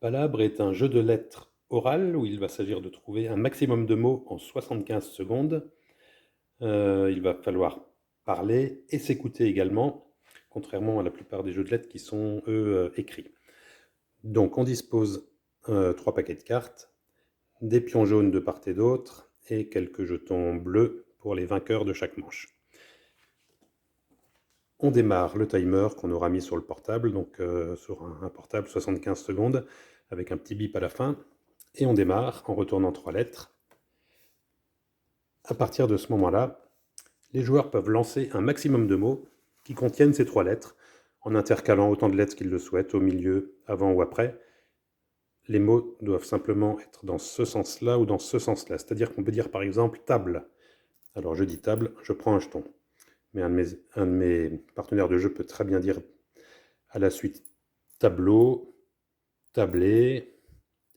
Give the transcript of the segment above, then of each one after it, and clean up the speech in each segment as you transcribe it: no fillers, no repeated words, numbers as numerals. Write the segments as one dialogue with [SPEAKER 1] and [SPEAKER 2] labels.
[SPEAKER 1] Palabre est un jeu de lettres oral où il va s'agir de trouver un maximum de mots en 75 secondes. Il va falloir parler et s'écouter également, contrairement à la plupart des jeux de lettres qui sont, eux, écrits. Donc on dispose 3 paquets de cartes, des pions jaunes de part et d'autre, et quelques jetons bleus pour les vainqueurs de chaque manche. On démarre le timer qu'on aura mis sur le portable, donc sur un portable 75 secondes, avec un petit bip à la fin, et on démarre en retournant 3 lettres. À partir de ce moment-là, les joueurs peuvent lancer un maximum de mots qui contiennent ces 3 lettres, en intercalant autant de lettres qu'ils le souhaitent, au milieu, avant ou après. Les mots doivent simplement être dans ce sens-là ou dans ce sens-là. C'est-à-dire qu'on peut dire par exemple table. Alors je dis table, je prends un jeton. Mais un de mes partenaires de jeu peut très bien dire à la suite tableau, tablé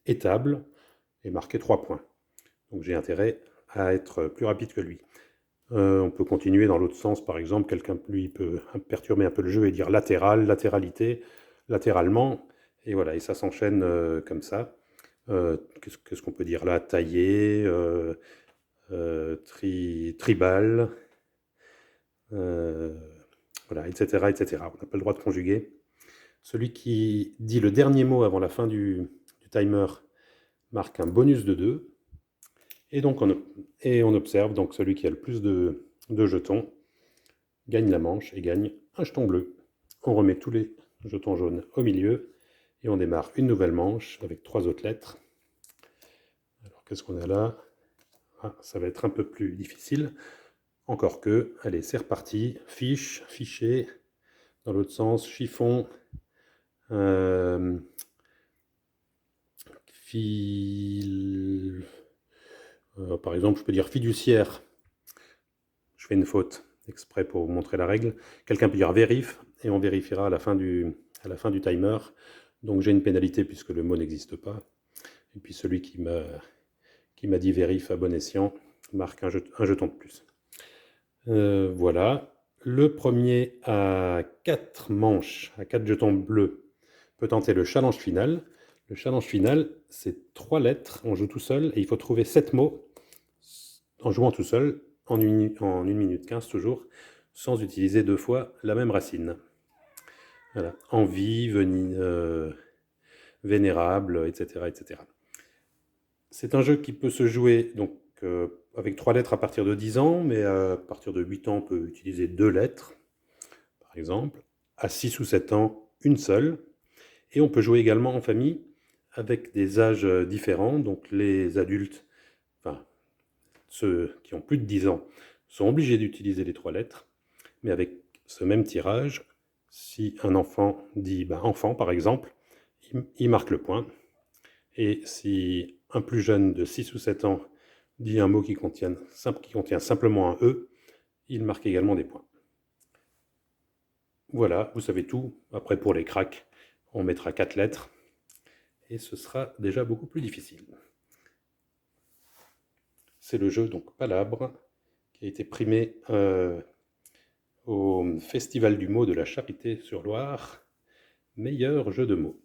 [SPEAKER 1] et table, et marquer 3 points. Donc j'ai intérêt à être plus rapide que lui. On peut continuer dans l'autre sens, par exemple, quelqu'un lui peut perturber un peu le jeu et dire latéral, latéralité, latéralement, et voilà, et ça s'enchaîne comme ça. Qu'est-ce qu'on peut dire là? Taillé, tribal, voilà, etc., etc. On n'a pas le droit de conjuguer. Celui qui dit le dernier mot avant la fin du timer marque un bonus de 2. Et donc on observe, donc celui qui a le plus de jetons gagne la manche et gagne un jeton bleu. On remet tous les jetons jaunes au milieu et on démarre une nouvelle manche avec 3 autres lettres. Alors qu'est-ce qu'on a là? Ah, ça va être un peu plus difficile. Encore que, allez, c'est reparti. Fiche, fichier, dans l'autre sens, chiffon, fil... par exemple, je peux dire fiduciaire. Je fais une faute exprès pour vous montrer la règle. Quelqu'un peut dire vérif, et on vérifiera à la fin du timer. Donc j'ai une pénalité puisque le mot n'existe pas. Et puis celui qui m'a dit vérif à bon escient marque un jeton de plus. Voilà. Le premier à 4 manches, à 4 jetons bleus, peut tenter le challenge final. Le challenge final, c'est 3 lettres, on joue tout seul, et il faut trouver 7 mots en jouant tout seul, en 1 minute 15 toujours, sans utiliser 2 fois la même racine. Voilà. Envie, vénérable, etc., etc. C'est un jeu qui peut se jouer donc, avec 3 lettres à partir de 10 ans, mais à partir de 8 ans, on peut utiliser 2 lettres, par exemple. À 6 ou 7 ans, une seule. Et on peut jouer également en famille avec des âges différents. Donc les adultes, enfin ceux qui ont plus de 10 ans, sont obligés d'utiliser les 3 lettres. Mais avec ce même tirage, si un enfant dit enfant par exemple, il marque le point. Et si un plus jeune de 6 ou 7 ans dit un mot qui contient simplement un E, il marque également des points. Voilà, vous savez tout. Après, pour les cracks, on mettra 4 lettres, et ce sera déjà beaucoup plus difficile. C'est le jeu donc Palabre, qui a été primé au Festival du mot de la Charité-sur-Loire, meilleur jeu de mots.